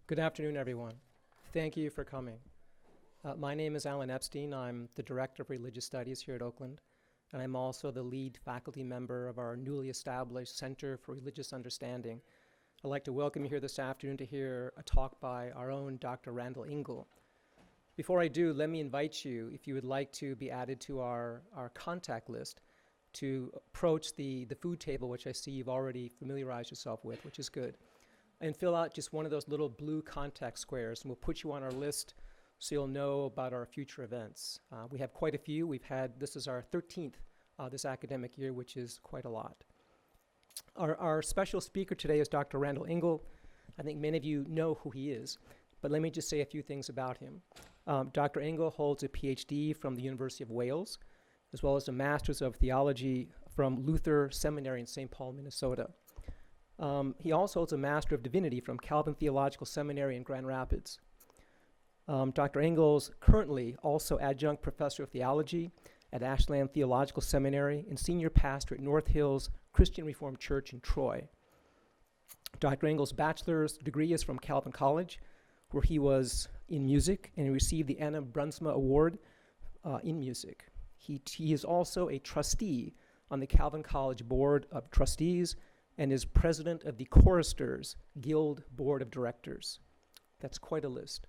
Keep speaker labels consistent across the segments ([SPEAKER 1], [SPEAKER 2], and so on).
[SPEAKER 1] Good afternoon, everyone. Thank you for coming. My name is Alan Epstein. I'm the Director of Religious Studies here at Oakland, and I'm also the lead faculty member of our newly established Center for Religious Understanding. I'd like to welcome you here this afternoon to hear a talk by our own Dr. Randall Engel. Before I do, let me invite you, if you would like to be added to our contact list, to approach the food table, which I see you've already familiarized yourself with, which is good, and fill out just one of those little blue contact squares, and we'll put you on our list so you'll know about our future events. We have quite a few. This is our 13th this academic year, which is quite a lot. Our special speaker today is Dr. Randall Engel. I think many of you know who he is, but let me just say a few things about him. Dr. Engel holds a PhD from the University of Wales, as well as a Master's of Theology from Luther Seminary in St. Paul, Minnesota. He also holds a Master of Divinity from Calvin Theological Seminary in Grand Rapids. Dr. Engel's currently also adjunct professor of theology at Ashland Theological Seminary and senior pastor at North Hills Christian Reformed Church in Troy. Dr. Engel's bachelor's degree is from Calvin College, where he was in music, and he received the Anna Brunsma Award in music. He is also a trustee on the Calvin College Board of Trustees and is president of the Choristers Guild Board of Directors. That's quite a list.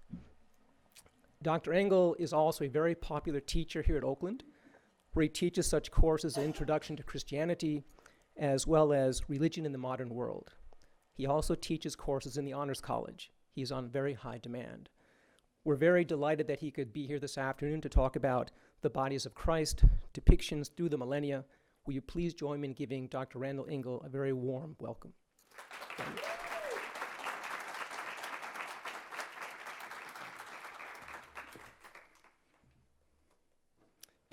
[SPEAKER 1] Dr. Engel is also a very popular teacher here at Oakland, where he teaches such courses as Introduction to Christianity, as well as Religion in the Modern World. He also teaches courses in the Honors College. He's on very high demand. We're very delighted that he could be here this afternoon to talk about the bodies of Christ, depictions through the millennia. Will you please join me in giving Dr. Randall Engel a very warm welcome? Thank you.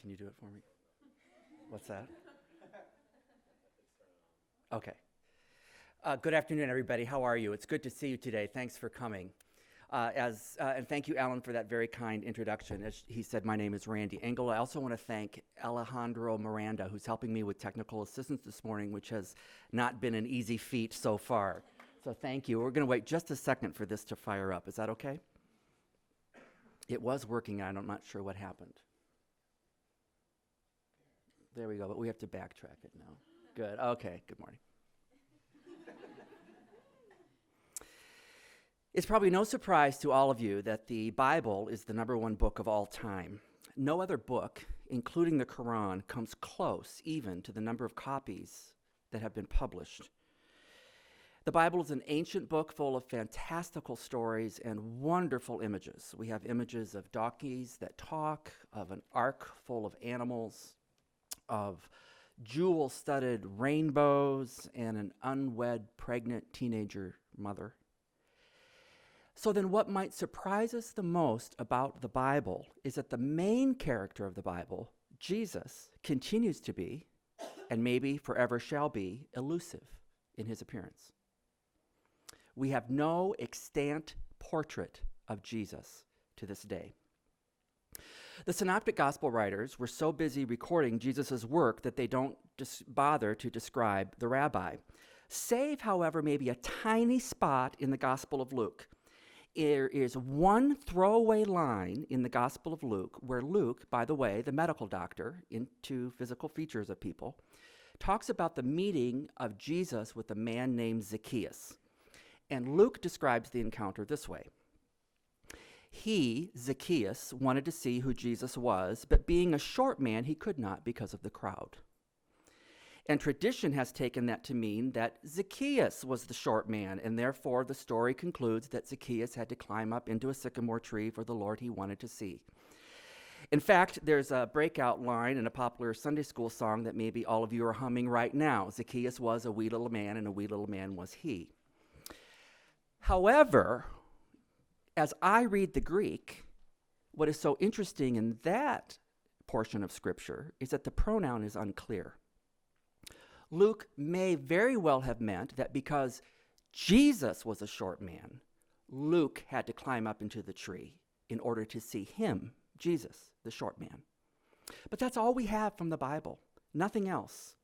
[SPEAKER 2] Can you do it for me? What's that? Okay. Good afternoon, everybody. How are you? It's good to see you today. Thanks for coming. And thank you, Alan, for that very kind introduction. As he said, my name is Randy Engel. I also want to thank Alejandro Miranda, who's helping me with technical assistance this morning, which has not been an easy feat so far. So thank you. We're going to wait just a second for this to fire up. Is that okay? It was working, and I'm not sure what happened. There we go, but we have to backtrack it now. Good. Okay, good morning. It's probably no surprise to all of you that the Bible is the #1 book of all time. No other book, including the Quran, comes close even to the number of copies that have been published. The Bible is an ancient book full of fantastical stories and wonderful images. We have images of donkeys that talk, of an ark full of animals, of jewel-studded rainbows, and an unwed pregnant teenager mother. So then what might surprise us the most about the Bible is that the main character of the Bible, Jesus, continues to be, and maybe forever shall be, elusive in his appearance. We have no extant portrait of Jesus to this day. The Synoptic Gospel writers were so busy recording Jesus' work that they don't bother to describe the rabbi, save, however, maybe a tiny spot in the Gospel of Luke. There is one throwaway line in the Gospel of Luke where Luke, by the way, the medical doctor into physical features of people, talks about the meeting of Jesus with a man named Zacchaeus. And Luke describes the encounter this way. He, Zacchaeus, wanted to see who Jesus was, but being a short man, he could not because of the crowd. And tradition has taken that to mean that Zacchaeus was the short man, and therefore the story concludes that Zacchaeus had to climb up into a sycamore tree for the Lord he wanted to see. In fact, there's a breakout line in a popular Sunday school song that maybe all of you are humming right now. Zacchaeus was a wee little man, and a wee little man was he. However, as I read the Greek, what is so interesting in that portion of Scripture is that the pronoun is unclear. Luke may very well have meant that because Jesus was a short man, Luke had to climb up into the tree in order to see him, Jesus, the short man. But that's all we have from the Bible, nothing else.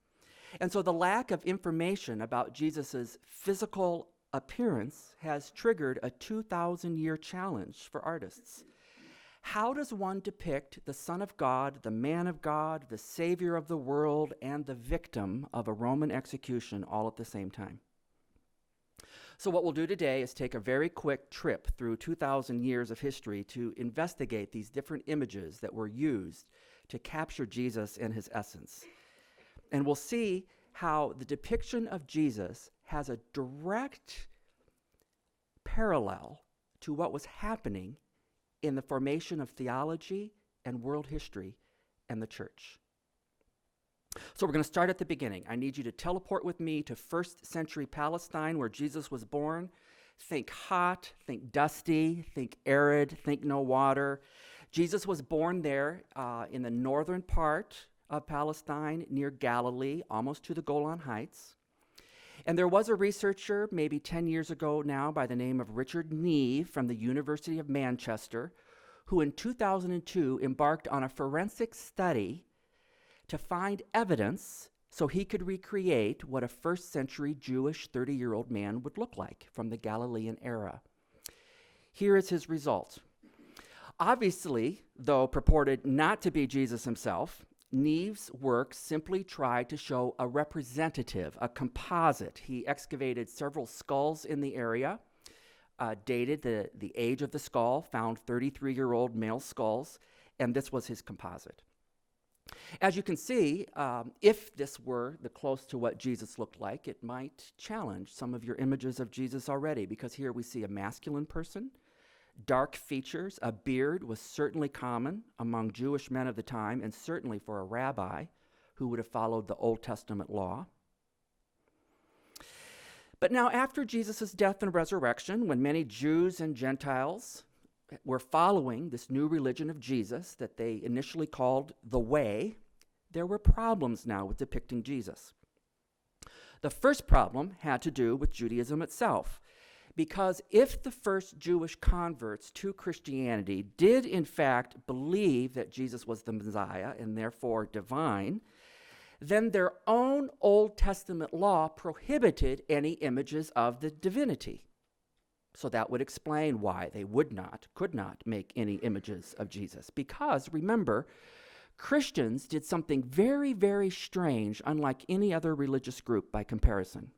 [SPEAKER 2] And so the lack of information about Jesus' physical appearance has triggered a 2,000-year challenge for artists. How does one depict the Son of God, the man of God, the Savior of the world, and the victim of a Roman execution all at the same time? So what we'll do today is take a very quick trip through 2,000 years of history to investigate these different images that were used to capture Jesus and his essence. And we'll see how the depiction of Jesus has a direct parallel to what was happening in the formation of theology and world history and the church. So we're going to start at the beginning. I need you to teleport with me to 1st century Palestine, where Jesus was born. Think hot, think dusty, think arid, think no water. Jesus was born there in the northern part of Palestine near Galilee, almost to the Golan Heights. And there was a researcher maybe 10 years ago now by the name of Richard Neve from the University of Manchester, who in 2002 embarked on a forensic study to find evidence so he could recreate what a 1st century Jewish 30-year-old man would look like from the Galilean era. Here is his result. Obviously, though purported not to be Jesus himself, Neve's work simply tried to show a representative, a composite. He excavated several skulls in the area, dated the age of the skull, found 33-year-old male skulls, and this was his composite. As you can see, if this were the close to what Jesus looked like, it might challenge some of your images of Jesus already, because here we see a masculine person, dark features, a beard was certainly common among Jewish men of the time, and certainly for a rabbi who would have followed the Old Testament law. But now, after Jesus' death and resurrection, when many Jews and Gentiles were following this new religion of Jesus that they initially called the Way, there were problems now with depicting Jesus. The first problem had to do with Judaism itself, because if the first Jewish converts to Christianity did in fact believe that Jesus was the Messiah and therefore divine, then their own Old Testament law prohibited any images of the divinity. So that would explain why they could not make any images of Jesus. Because, remember, Christians did something very, very strange, unlike any other religious group by comparison.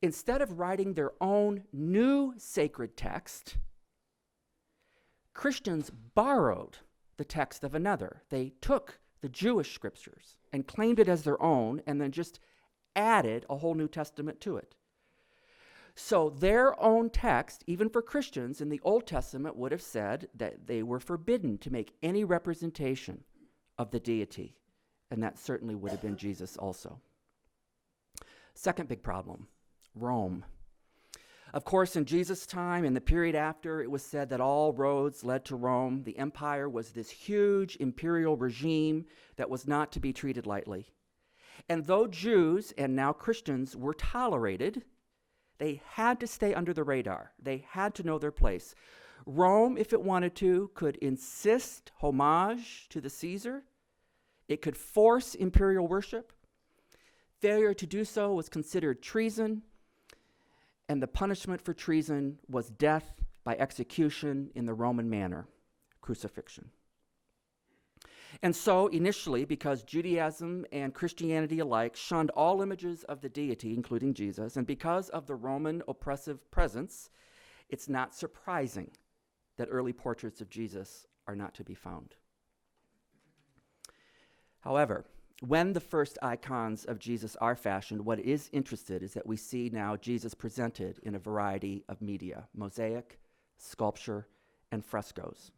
[SPEAKER 2] Instead of writing their own new sacred text, Christians borrowed the text of another. They took the Jewish scriptures and claimed it as their own, and then just added a whole New Testament to it. So their own text, even for Christians in the Old Testament, would have said that they were forbidden to make any representation of the deity, and that certainly would have been Jesus also. Second big problem, Rome. Of course, in Jesus' time, in the period after, it was said that all roads led to Rome. The empire was this huge imperial regime that was not to be treated lightly. And though Jews and now Christians were tolerated, they had to stay under the radar. They had to know their place. Rome, if it wanted to, could insist homage to the Caesar. It could force imperial worship. Failure to do so was considered treason, and the punishment for treason was death by execution in the Roman manner, crucifixion. And so, initially, because Judaism and Christianity alike shunned all images of the deity, including Jesus, and because of the Roman oppressive presence, it's not surprising that early portraits of Jesus are not to be found. However, when the first icons of Jesus are fashioned, what is interesting is that we see now Jesus presented in a variety of media: mosaic, sculpture, and frescoes.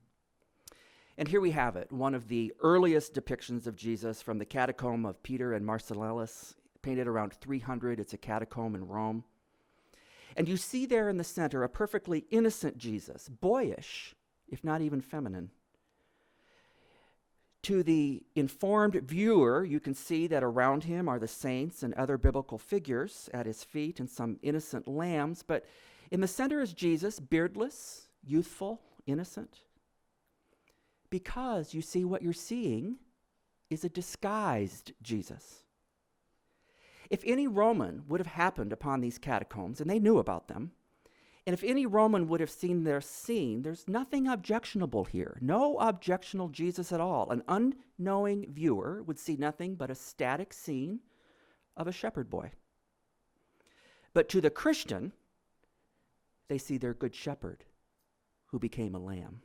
[SPEAKER 2] And here we have it, one of the earliest depictions of Jesus from the catacomb of Peter and Marcellus, painted around 300. It's a catacomb in Rome. And you see there in the center a perfectly innocent Jesus, boyish, if not even feminine. To the informed viewer, you can see that around him are the saints and other biblical figures at his feet and some innocent lambs. But in the center is Jesus, beardless, youthful, innocent. Because you see, what you're seeing is a disguised Jesus. If any Roman would have happened upon these catacombs, and they knew about them, and if any Roman would have seen their scene, there's nothing objectionable here. No objectionable Jesus at all. An unknowing viewer would see nothing but a static scene of a shepherd boy. But to the Christian, they see their good shepherd who became a lamb.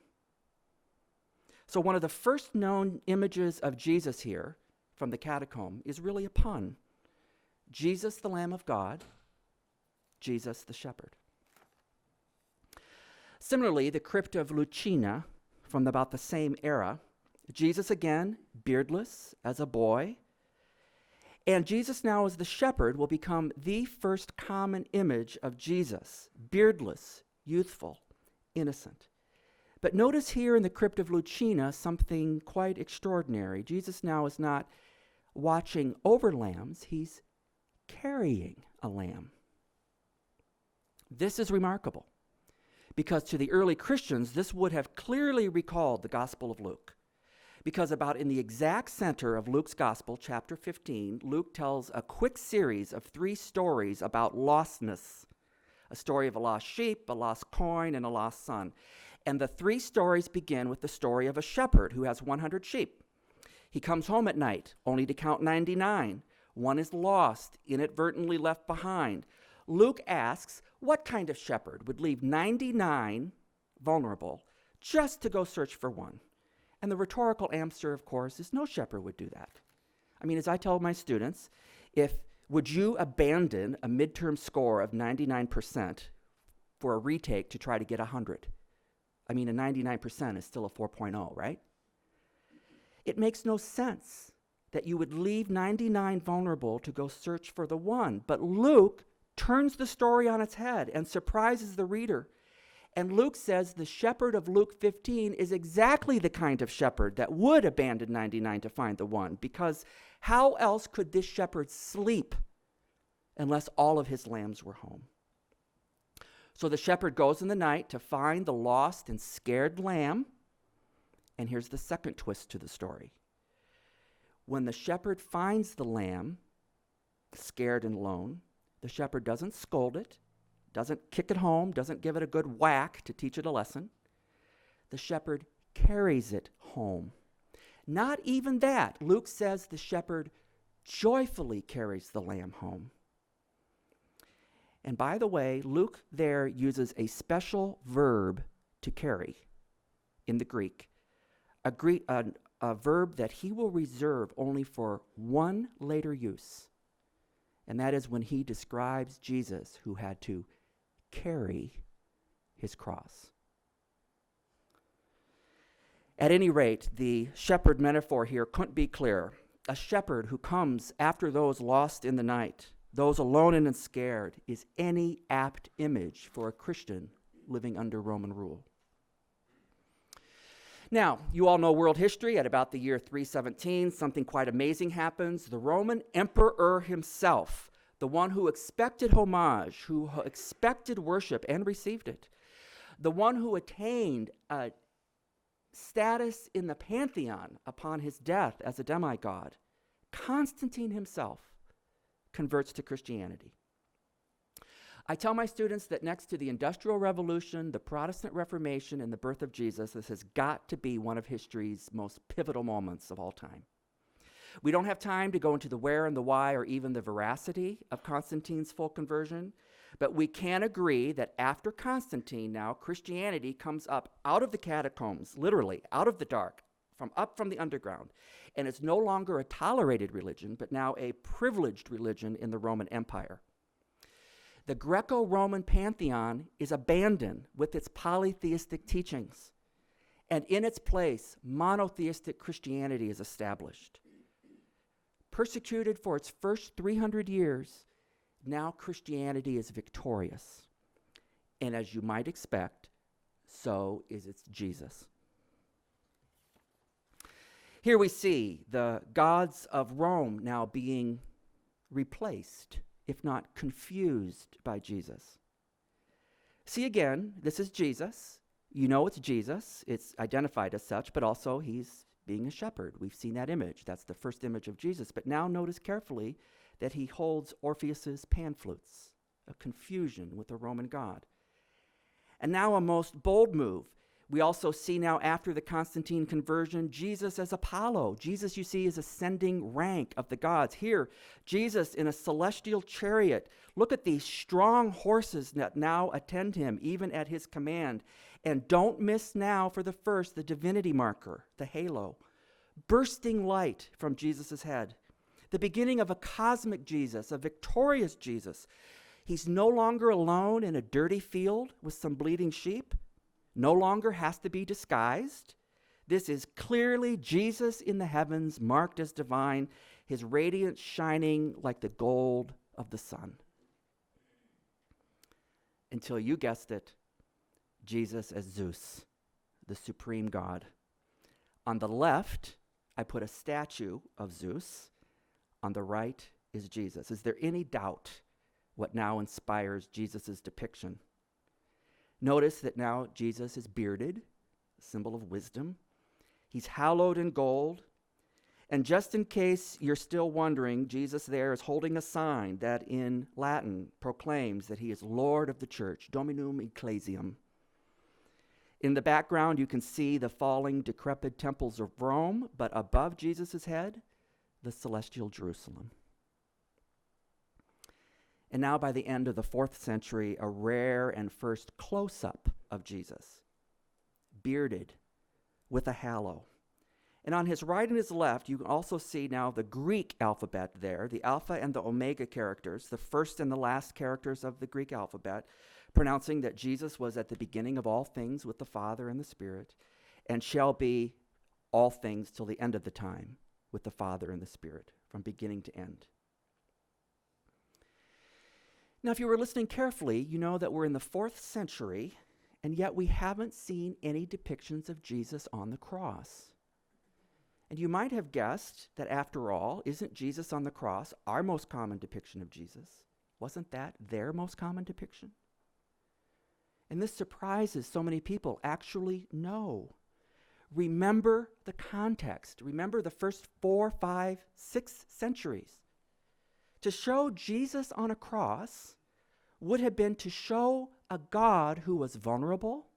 [SPEAKER 2] So one of the first known images of Jesus here from the catacomb is really a pun. Jesus, the Lamb of God, Jesus, the shepherd. Similarly, the crypt of Lucina from about the same era, Jesus again, beardless as a boy, and Jesus now as the shepherd will become the first common image of Jesus, beardless, youthful, innocent. But notice here in the crypt of Lucina something quite extraordinary. Jesus now is not watching over lambs, he's carrying a lamb. This is remarkable, because to the early Christians, this would have clearly recalled the Gospel of Luke. Because about in the exact center of Luke's Gospel, chapter 15, Luke tells a quick series of 3 stories about lostness. A story of a lost sheep, a lost coin, and a lost son. And the 3 stories begin with the story of a shepherd who has 100 sheep. He comes home at night, only to count 99. One is lost, inadvertently left behind. Luke asks, what kind of shepherd would leave 99 vulnerable just to go search for one? And the rhetorical answer, of course, is no shepherd would do that. I mean, as I tell my students, would you abandon a midterm score of 99% for a retake to try to get 100? I mean, a 99% is still a 4.0, right? It makes no sense that you would leave 99 vulnerable to go search for the one. But Luke turns the story on its head and surprises the reader. And Luke says the shepherd of Luke 15 is exactly the kind of shepherd that would abandon 99 to find the one, because how else could this shepherd sleep unless all of his lambs were home? So the shepherd goes in the night to find the lost and scared lamb. And here's the second twist to the story. When the shepherd finds the lamb, scared and alone, the shepherd doesn't scold it, doesn't kick it home, doesn't give it a good whack to teach it a lesson. The shepherd carries it home. Not even that. Luke says the shepherd joyfully carries the lamb home. And by the way, Luke there uses a special verb to carry in the Greek, a verb that he will reserve only for one later use. And that is when he describes Jesus who had to carry his cross. At any rate, the shepherd metaphor here couldn't be clearer. A shepherd who comes after those lost in the night, those alone and scared, is any apt image for a Christian living under Roman rule. Now, you all know world history. At about the year 317, something quite amazing happens. The Roman emperor himself, the one who expected homage, who expected worship and received it, the one who attained a status in the pantheon upon his death as a demigod, Constantine himself, converts to Christianity. I tell my students that next to the Industrial Revolution, the Protestant Reformation, and the birth of Jesus, this has got to be one of history's most pivotal moments of all time. We don't have time to go into the where and the why or even the veracity of Constantine's full conversion, but we can agree that after Constantine now, Christianity comes up out of the catacombs, literally out of the dark, from the underground, and it's no longer a tolerated religion, but now a privileged religion in the Roman Empire. The Greco-Roman pantheon is abandoned with its polytheistic teachings, and in its place, monotheistic Christianity is established. Persecuted for its first 300 years, now Christianity is victorious. And as you might expect, so is its Jesus. Here we see the gods of Rome now being replaced, if not confused, by Jesus. See again, this is Jesus. You know it's Jesus. It's identified as such, but also he's being a shepherd. We've seen that image. That's the first image of Jesus. But now notice carefully that he holds Orpheus's pan flutes, a confusion with the Roman god. And now a most bold move. We also see now after the Constantine conversion, Jesus as Apollo. Jesus, you see, is ascending rank of the gods. Here, Jesus in a celestial chariot. Look at these strong horses that now attend him, even at his command. And don't miss now for the first, the divinity marker, the halo. Bursting light from Jesus' head. The beginning of a cosmic Jesus, a victorious Jesus. He's no longer alone in a dirty field with some bleating sheep. No longer has to be disguised. This is clearly Jesus in the heavens, marked as divine, his radiance shining like the gold of the sun. Until you guessed it, Jesus as Zeus, the supreme God. On the left, I put a statue of Zeus. On the right is Jesus. Is there any doubt what now inspires Jesus' depiction? Notice that now Jesus is bearded, a symbol of wisdom. He's hallowed in gold. And just in case you're still wondering, Jesus there is holding a sign that in Latin proclaims that he is Lord of the church, Dominum Ecclesiam. In the background, you can see the falling, decrepit temples of Rome, but above Jesus' head, the celestial Jerusalem. And now by the end of the 4th century, a rare and first close-up of Jesus, bearded with a halo. And on his right and his left, you can also see now the Greek alphabet there, the Alpha and the Omega characters, the first and the last characters of the Greek alphabet, pronouncing that Jesus was at the beginning of all things with the Father and the Spirit, and shall be all things till the end of the time with the Father and the Spirit, from beginning to end. Now, if you were listening carefully, you know that we're in the 4th century, and yet we haven't seen any depictions of Jesus on the cross. And you might have guessed that after all, isn't Jesus on the cross our most common depiction of Jesus? Wasn't that their most common depiction? And this surprises so many people. Actually, no. Remember the context. Remember the first 4, 5, 6 centuries. To show Jesus on a cross would have been to show a God who was vulnerable,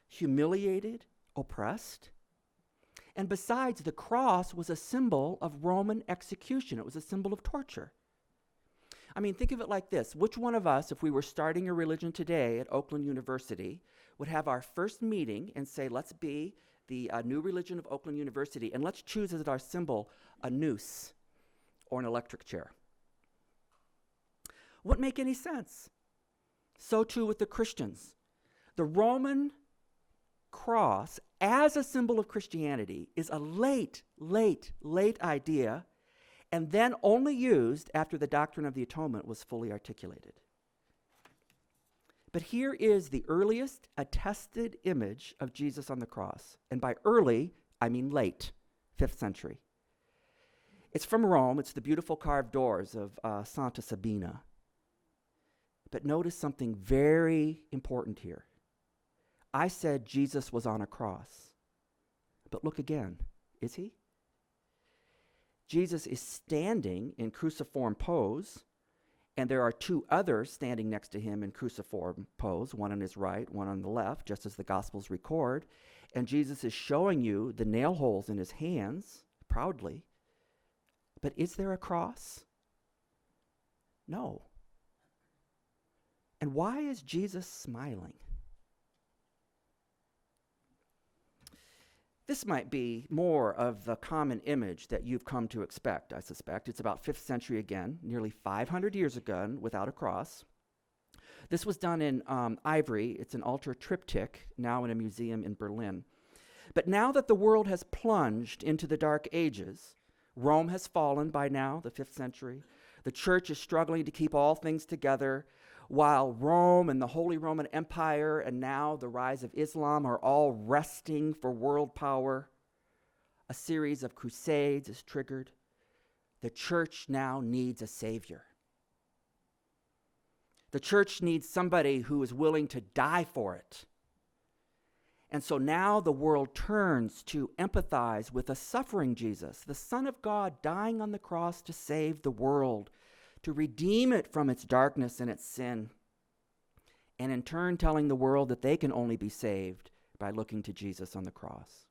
[SPEAKER 2] humiliated, oppressed. And besides, the cross was a symbol of Roman execution. It was a symbol of torture. I mean, think of it like this. Which one of us, if we were starting a religion today at Oakland University, would have our first meeting and say, let's be the new religion of Oakland University, and let's choose as our symbol a noose or an electric chair? Wouldn't make any sense. So too with the Christians. The Roman cross as a symbol of Christianity is a late idea, and then only used after the doctrine of the atonement was fully articulated. But here is the earliest attested image of Jesus on the cross. And by early, I mean late, 5th century. It's from Rome. It's the beautiful carved doors of Santa Sabina. But notice something very important here. I said Jesus was on a cross. But look again. Is he? Jesus is standing in cruciform pose, and there are 2 others standing next to him in cruciform pose, one on his right, one on the left, just as the Gospels record. And Jesus is showing you the nail holes in his hands, proudly. But is there a cross? No. And why is Jesus smiling? This might be more of the common image that you've come to expect, I suspect. It's about 5th century again, nearly 500 years ago, without a cross. This was done in ivory. It's an altar triptych, now in a museum in Berlin. But now that the world has plunged into the Dark Ages, Rome has fallen by now, the 5th century. The church is struggling to keep all things together, while Rome and the Holy Roman Empire and now the rise of Islam are all wresting for world power. A series of crusades is triggered. The church now needs a savior. The church needs somebody who is willing to die for it. And so now the world turns to empathize with a suffering Jesus, the Son of God dying on the cross to save the world, to redeem it from its darkness and its sin, and in turn telling the world that they can only be saved by looking to Jesus on the cross.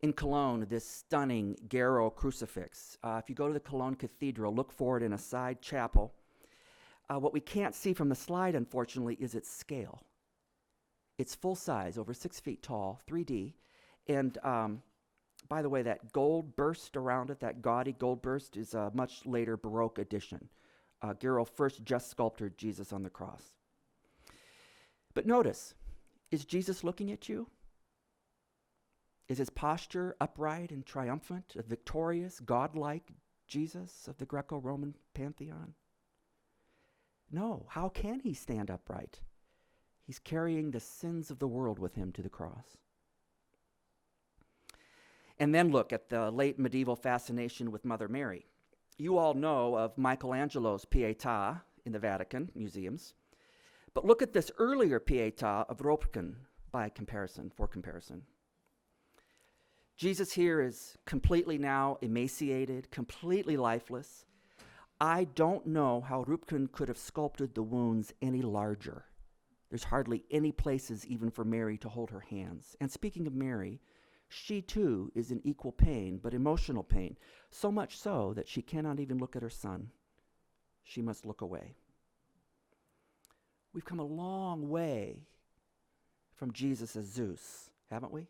[SPEAKER 2] In Cologne, this stunning Garo crucifix, if you go to the Cologne Cathedral, look for it in a side chapel. What we can't see from the slide, unfortunately, is its scale. It's full size, over 6 feet tall, 3D. And by the way, that gold burst around it, that gaudy gold burst, is a much later Baroque addition. Garo first just sculpted Jesus on the cross. But notice, is Jesus looking at you? Is his posture upright and triumphant, a victorious, godlike Jesus of the Greco-Roman pantheon? No, how can he stand upright? He's carrying the sins of the world with him to the cross. And then look at the late medieval fascination with Mother Mary. You all know of Michelangelo's Pietà in the Vatican museums. But look at this earlier Pietà of Röpken for comparison. Jesus here is completely now emaciated, completely lifeless. I don't know how Röpken could have sculpted the wounds any larger. There's hardly any places even for Mary to hold her hands. And speaking of Mary, she too is in equal pain, but emotional pain, so much so that she cannot even look at her son. She must look away. We've come a long way from Jesus as Zeus, haven't we?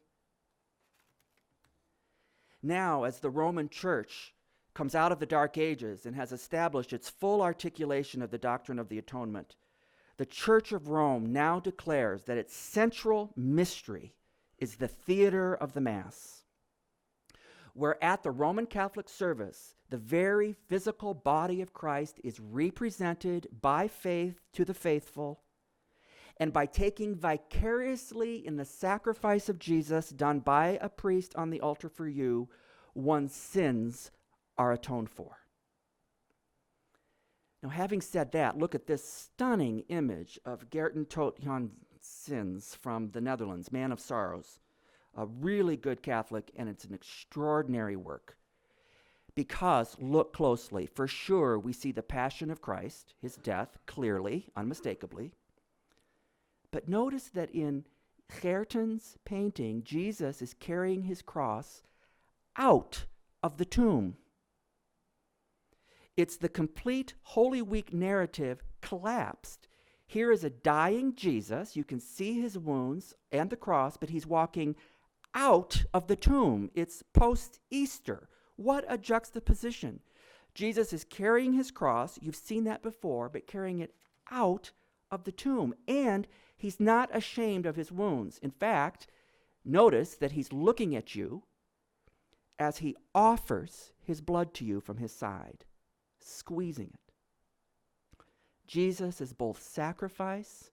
[SPEAKER 2] Now, as the Roman Church comes out of the Dark Ages and has established its full articulation of the doctrine of the atonement, the Church of Rome now declares that its central mystery is the theater of the Mass, where at the Roman Catholic service, the very physical body of Christ is represented by faith to the faithful, and by taking vicariously in the sacrifice of Jesus done by a priest on the altar for you, one's sins are atoned for. Now, having said that, look at this stunning image of Geerten tot Jan Sins from the Netherlands, Man of Sorrows, a really good Catholic, and it's an extraordinary work. Because, look closely, for sure we see the passion of Christ, his death, clearly, unmistakably. But notice that in Geerten's painting, Jesus is carrying his cross out of the tomb. It's the complete Holy Week narrative collapsed. Here is a dying Jesus. You can see his wounds and the cross, but he's walking out of the tomb. It's post-Easter. What a juxtaposition. Jesus is carrying his cross. You've seen that before, but carrying it out of the tomb. And he's not ashamed of his wounds. In fact, notice that he's looking at you as he offers his blood to you from his side, squeezing it. Jesus is both sacrifice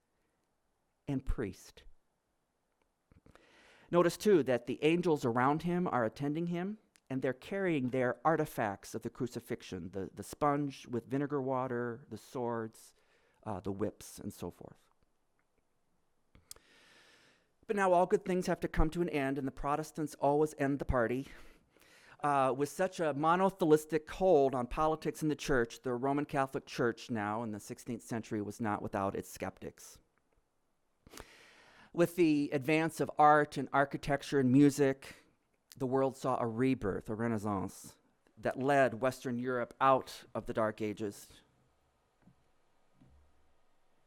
[SPEAKER 2] and priest. Notice, too, that the angels around him are attending him, and they're carrying their artifacts of the crucifixion, the sponge with vinegar water, the swords, the whips, and so forth. But now all good things have to come to an end, and the Protestants always end the party. With such a monotheistic hold on politics in the church, the Roman Catholic Church now in the 16th century was not without its skeptics. With the advance of art and architecture and music, the world saw a rebirth, a renaissance, that led Western Europe out of the Dark Ages.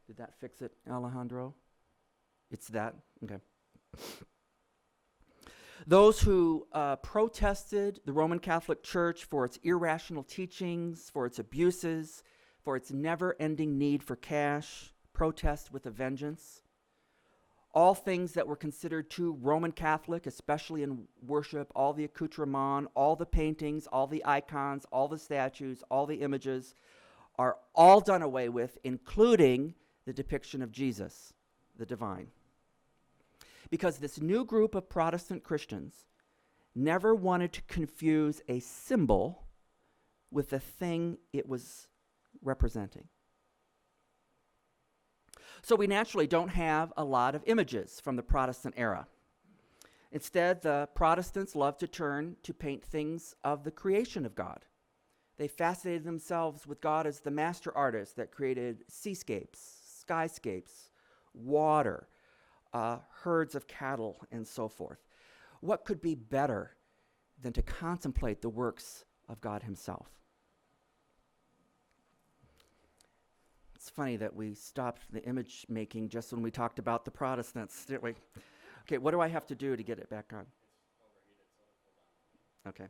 [SPEAKER 2] Did that fix it, Alejandro? It's that? Okay. Those who protested the Roman Catholic Church for its irrational teachings, for its abuses, for its never-ending need for cash, protest with a vengeance. All things that were considered too Roman Catholic, especially in worship, all the accoutrement, all the paintings, all the icons, all the statues, all the images, are all done away with, including the depiction of Jesus, the divine. Because this new group of Protestant Christians never wanted to confuse a symbol with the thing it was representing. So we naturally don't have a lot of images from the Protestant era. Instead, the Protestants love to turn to paint things of the creation of God. They fascinated themselves with God as the master artist that created seascapes, skyscapes, water, herds of cattle, and so forth. What could be better than to contemplate the works of God himself? It's funny that we stopped the image making just when we talked about the Protestants, didn't we? Okay, what do I have to do to get it back on? Okay.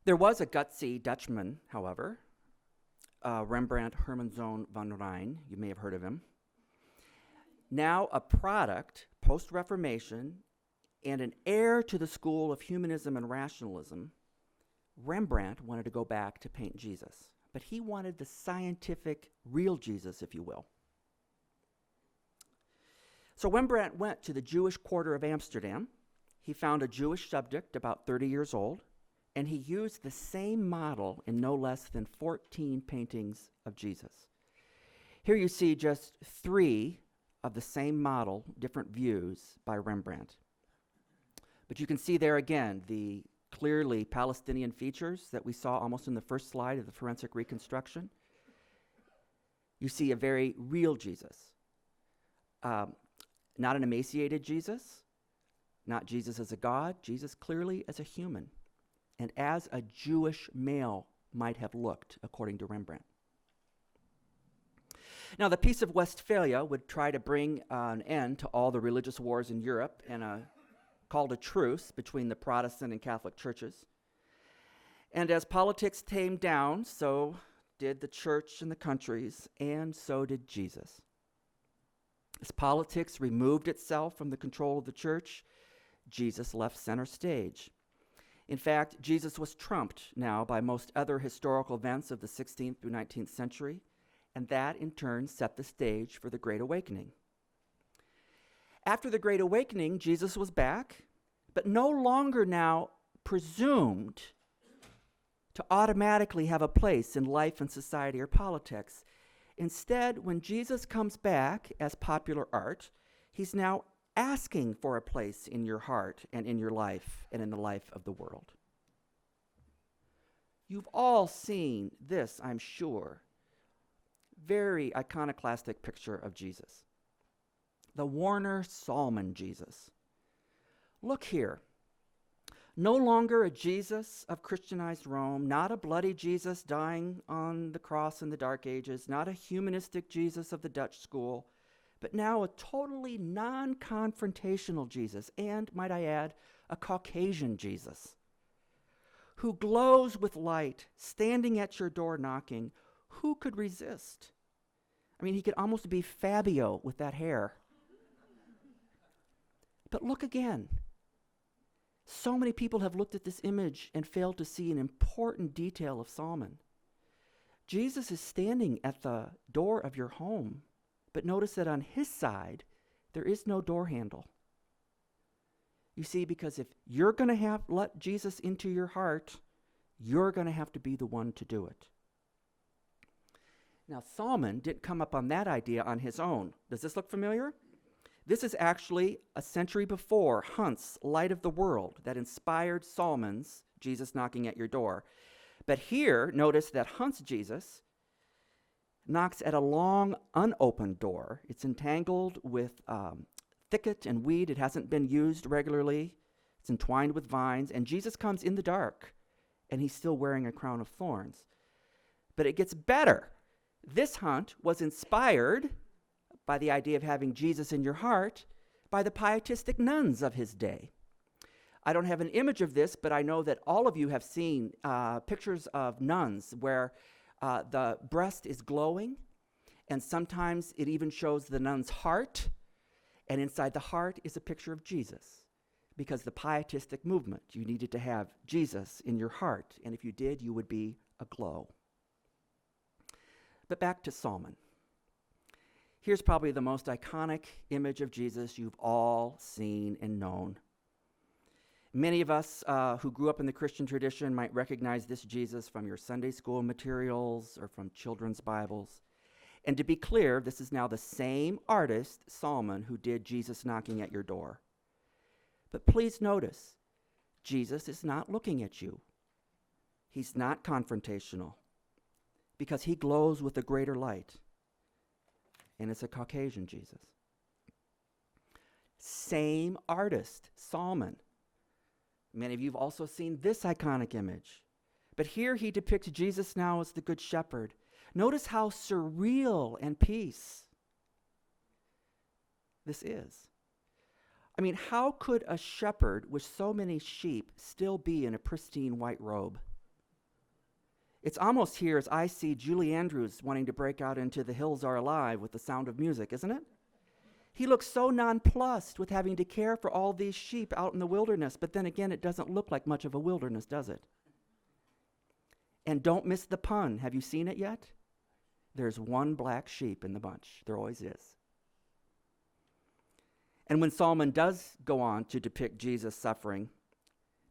[SPEAKER 2] There was a gutsy Dutchman, however, Rembrandt Hermanzoon van Rijn. You may have heard of him. Now a product, post-Reformation, and an heir to the school of humanism and rationalism, Rembrandt wanted to go back to paint Jesus. But he wanted the scientific, real Jesus, if you will. So Rembrandt went to the Jewish quarter of Amsterdam. He found a Jewish subject about 30 years old, and he used the same model in no less than 14 paintings of Jesus. Here you see just 3 of the same model, different views by Rembrandt. But you can see there again the clearly Palestinian features that we saw almost in the first slide of the forensic reconstruction. You see a very real Jesus. Not an emaciated Jesus, not Jesus as a God, Jesus clearly as a human, and as a Jewish male might have looked, according to Rembrandt. Now, the Peace of Westphalia would try to bring an end to all the religious wars in Europe and called a truce between the Protestant and Catholic churches. And as politics tamed down, so did the church and the countries, and so did Jesus. As politics removed itself from the control of the church, Jesus left center stage. In fact, Jesus was trumped now by most other historical events of the 16th through 19th century, and that in turn set the stage for the Great Awakening. After the Great Awakening, Jesus was back, but no longer now presumed to automatically have a place in life and society or politics. Instead, when Jesus comes back as popular art, he's now asking for a place in your heart and in your life and in the life of the world. You've all seen this, I'm sure. Very iconoclastic picture of Jesus. The Warner Salmon Jesus. Look here. No longer a Jesus of Christianized Rome, not a bloody Jesus dying on the cross in the Dark Ages, not a humanistic Jesus of the Dutch school, but now a totally non-confrontational Jesus, and, might I add, a Caucasian Jesus, who glows with light, standing at your door knocking. Who could resist? I mean, he could almost be Fabio with that hair. But look again. So many people have looked at this image and failed to see an important detail of Salmon. Jesus is standing at the door of your home, but notice that on his side, there is no door handle. You see, because if you're going to let Jesus into your heart, you're going to have to be the one to do it. Now, Salmon didn't come up on that idea on his own. Does this look familiar? This is actually a century before Hunt's Light of the World that inspired Salmon's Jesus Knocking at Your Door. But here, notice that Hunt's Jesus knocks at a long, unopened door. It's entangled with thicket and weed. It hasn't been used regularly. It's entwined with vines. And Jesus comes in the dark, and he's still wearing a crown of thorns. But it gets better. This Hunt was inspired by the idea of having Jesus in your heart by the pietistic nuns of his day. I don't have an image of this, but I know that all of you have seen pictures of nuns where the breast is glowing, and sometimes it even shows the nun's heart, and inside the heart is a picture of Jesus. Because the pietistic movement, you needed to have Jesus in your heart, and if you did, you would be aglow. But back to Salmon. Here's probably the most iconic image of Jesus you've all seen and known. Many of us who grew up in the Christian tradition might recognize this Jesus from your Sunday school materials or from children's Bibles. And to be clear, this is now the same artist, Salmon, who did Jesus Knocking at Your Door. But please notice, Jesus is not looking at you. He's not confrontational because he glows with a greater light. And it's a Caucasian Jesus. Same artist, Salmon. Many of you have also seen this iconic image. But here he depicts Jesus now as the Good Shepherd. Notice how surreal and peace this is. I mean, how could a shepherd with so many sheep still be in a pristine white robe? It's almost here as I see Julie Andrews wanting to break out into The Hills Are Alive with The Sound of Music, isn't it? He looks so nonplussed with having to care for all these sheep out in the wilderness, but then again, it doesn't look like much of a wilderness, does it? And don't miss the pun. Have you seen it yet? There's one black sheep in the bunch. There always is. And when Salmon does go on to depict Jesus' suffering,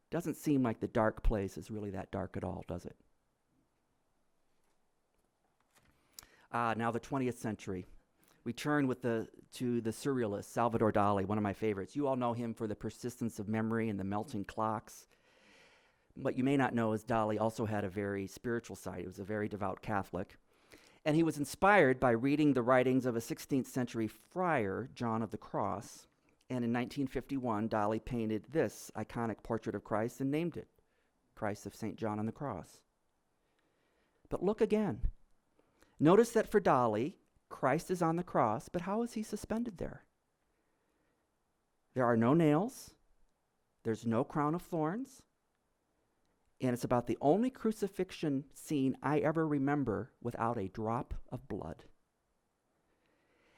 [SPEAKER 2] it doesn't seem like the dark place is really that dark at all, does it? Now the 20th century. We turn to the surrealist, Salvador Dali, one of my favorites. You all know him for The Persistence of Memory and The Melting Clocks. What you may not know is Dali also had a very spiritual side. He was a very devout Catholic. And he was inspired by reading the writings of a 16th century friar, John of the Cross. And in 1951, Dali painted this iconic portrait of Christ and named it Christ of St. John on the Cross. But look again. Notice that for Dali, Christ is on the cross, but how is he suspended there? There are no nails. There's no crown of thorns. And it's about the only crucifixion scene I ever remember without a drop of blood.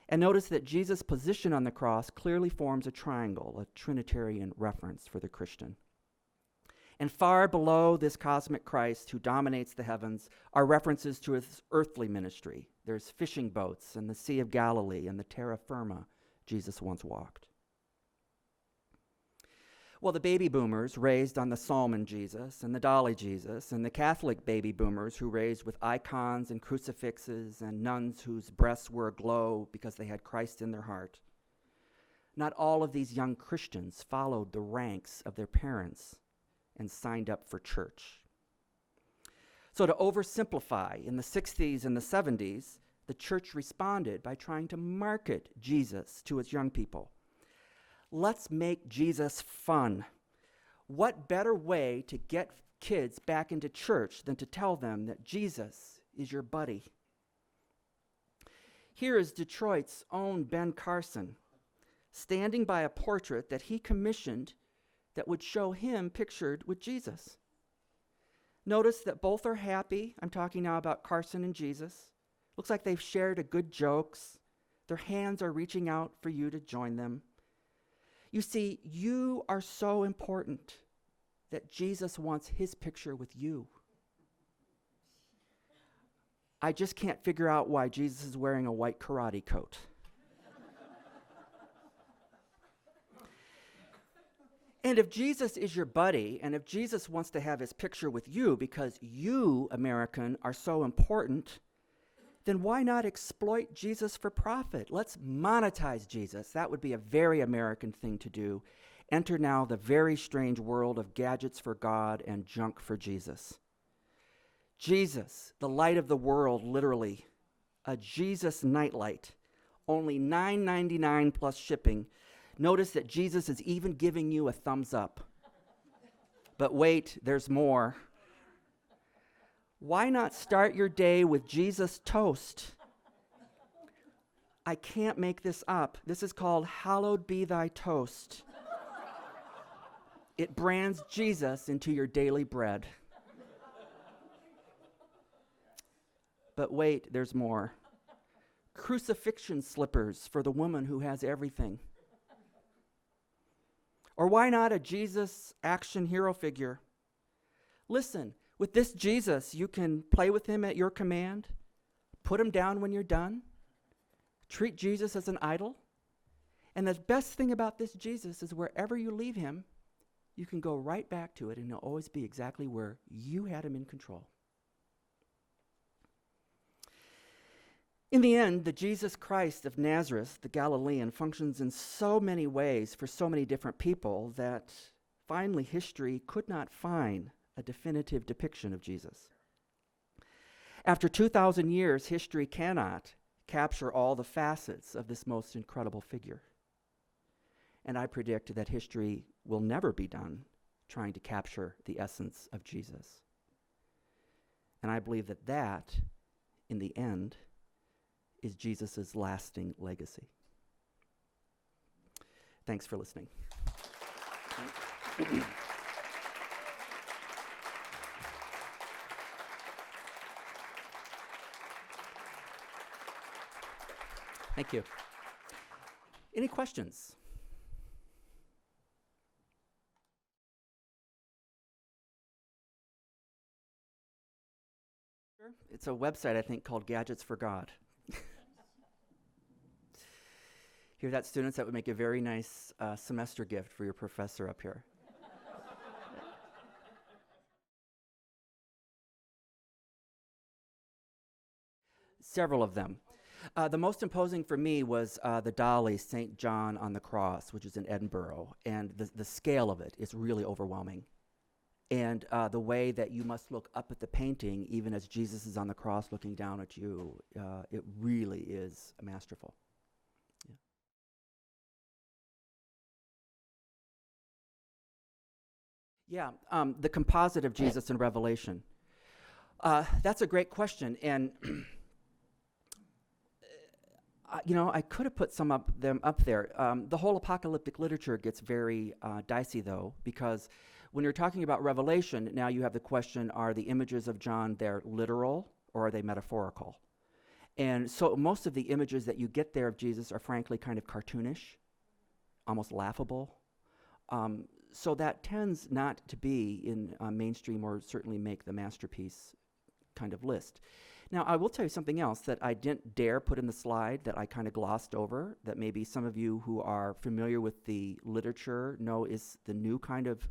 [SPEAKER 2] And notice that Jesus' position on the cross clearly forms a triangle, a Trinitarian reference for the Christian. And far below this cosmic Christ who dominates the heavens are references to his earthly ministry. There's fishing boats and the Sea of Galilee and the terra firma Jesus once walked. Well, the baby boomers raised on the Salmon Jesus and the Dali Jesus, and the Catholic baby boomers who raised with icons and crucifixes and nuns whose breasts were aglow because they had Christ in their heart. Not all of these young Christians followed the ranks of their parents and signed up for church. So to oversimplify, in the 60s and the 70s, the church responded by trying to market Jesus to its young people. Let's make Jesus fun. What better way to get kids back into church than to tell them that Jesus is your buddy? Here is Detroit's own Ben Carson, standing by a portrait that he commissioned that would show him pictured with Jesus. Notice that both are happy. I'm talking now about Carson and Jesus. Looks like they've shared a good jokes. Their hands are reaching out for you to join them. You see, you are so important that Jesus wants his picture with you. I just can't figure out why Jesus is wearing a white karate coat. And if Jesus is your buddy, and if Jesus wants to have his picture with you because you, American, are so important, then why not exploit Jesus for profit? Let's monetize Jesus. That would be a very American thing to do. Enter now the very strange world of gadgets for God and junk for Jesus. Jesus, the light of the world, literally. A Jesus nightlight. Only $9.99 plus shipping. Notice that Jesus is even giving you a thumbs up. But wait, there's more. Why not start your day with Jesus toast? I can't make this up. This is called Hallowed Be Thy Toast. It brands Jesus into your daily bread. But wait, there's more. Crucifixion slippers for the woman who has everything. Or why not a Jesus action hero figure? Listen, with this Jesus, you can play with him at your command, put him down when you're done, treat Jesus as an idol. And the best thing about this Jesus is wherever you leave him, you can go right back to it, and he'll always be exactly where you had him in control. In the end, the Jesus Christ of Nazareth, the Galilean, functions in so many ways for so many different people that finally history could not find a definitive depiction of Jesus. After 2,000 years, history cannot capture all the facets of this most incredible figure. And I predict that history will never be done trying to capture the essence of Jesus. And I believe that that, in the end, is Jesus' lasting legacy. Thanks for listening. Thank you. Any questions? It's a website, I think, called Gadgets for God. Hear that, students? That would make a very nice semester gift for your professor up here. Several of them. The most imposing for me was the Dali St. John on the Cross, which is in Edinburgh, and the scale of it is really overwhelming. And the way that you must look up at the painting, even as Jesus is on the cross looking down at you, it really is masterful. Yeah, the composite of Jesus in Revelation. That's a great question, and I could have put them up there. The whole apocalyptic literature gets very dicey, though, because when you're talking about Revelation, now you have the question, are the images of John there literal or are they metaphorical? And so most of the images that you get there of Jesus are frankly kind of cartoonish, almost laughable. So that tends not to be in mainstream or certainly make the masterpiece kind of list. Now, I will tell you something else that I didn't dare put in the slide that I kind of glossed over, that maybe some of you who are familiar with the literature know is the new kind of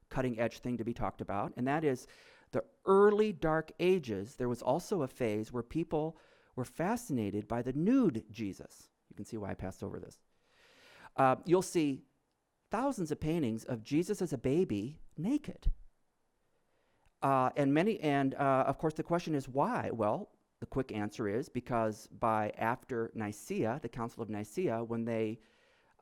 [SPEAKER 2] cutting edge thing to be talked about, and that is the early Dark Ages. There was also a phase where people were fascinated by the nude Jesus. You can see why I passed over this. You'll see thousands of paintings of Jesus as a baby naked. And of course the question is why? Well, the quick answer is because after Nicaea, the Council of Nicaea, when they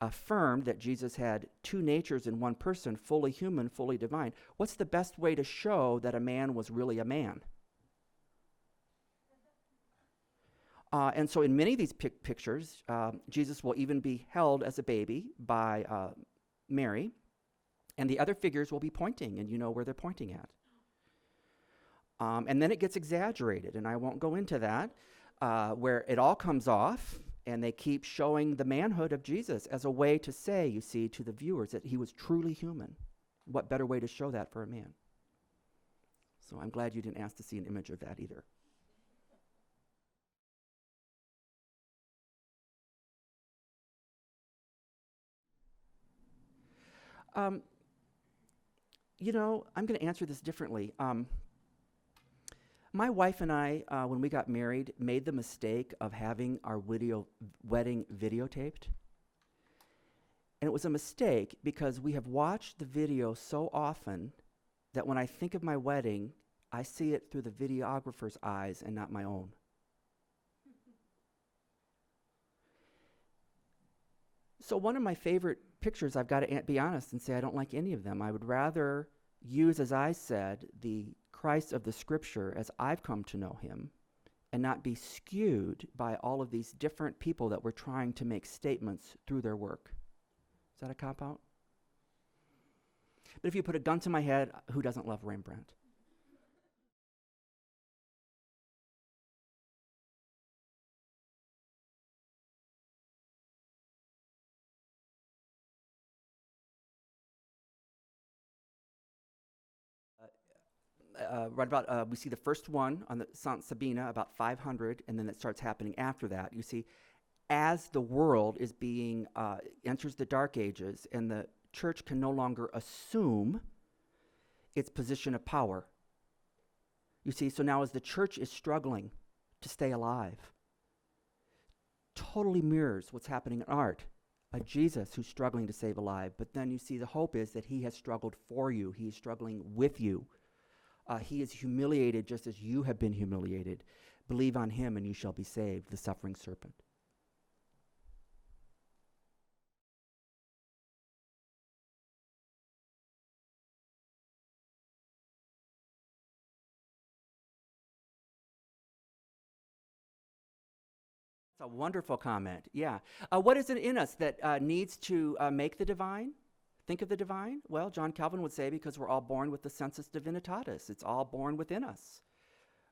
[SPEAKER 2] affirmed that Jesus had two natures in one person, fully human, fully divine, what's the best way to show that a man was really a man? And so in many of these pictures, Jesus will even be held as a baby by Mary, and the other figures will be pointing, and you know where they're pointing at. And then it gets exaggerated, and I won't go into that, where it all comes off, and they keep showing the manhood of Jesus as a way to say, you see, to the viewers that he was truly human. What better way to show that for a man? So I'm glad you didn't ask to see an image of that either. I'm going to answer this differently. My wife and I, when we got married, made the mistake of having our wedding videotaped. And it was a mistake because we have watched the video so often that when I think of my wedding, I see it through the videographer's eyes and not my own. So one of my favorite pictures, I've got to be honest and say I don't like any of them. I would rather use, as I said, the Christ of the Scripture as I've come to know him and not be skewed by all of these different people that were trying to make statements through their work. Is that a cop-out? But if you put a gun to my head, who doesn't love Rembrandt? Right about, we see the first one on the Sant Sabina, about 500, and then it starts happening after that. You see, as the world is being, enters the dark ages, and the church can no longer assume its position of power. You see, so now as the church is struggling to stay alive, totally mirrors what's happening in art. A Jesus who's struggling to save alive, but then you see the hope is that he has struggled for you. He is struggling with you. He is humiliated just as you have been humiliated. Believe on him and you shall be saved, the suffering serpent. That's a wonderful comment. Yeah. What is it in us that needs to make the divine? Think of the divine? Well, John Calvin would say because we're all born with the sensus divinitatis. It's all born within us.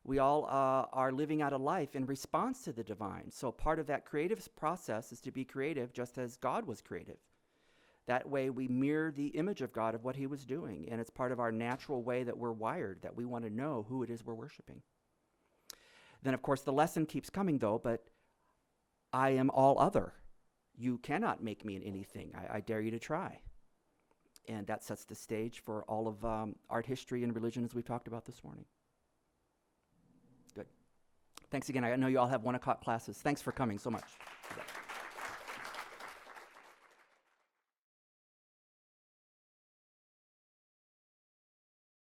[SPEAKER 2] We all are living out a life in response to the divine. So part of that creative process is to be creative just as God was creative. That way we mirror the image of God of what he was doing. And it's part of our natural way that we're wired, that we want to know who it is we're worshiping. Then, of course, the lesson keeps coming, though, but I am all other. You cannot make me in anything. I dare you to try. And that sets the stage for all of art history and religion as we've talked about this morning. Good. Thanks again. I know you all have 1 o'clock classes. Thanks for coming so much.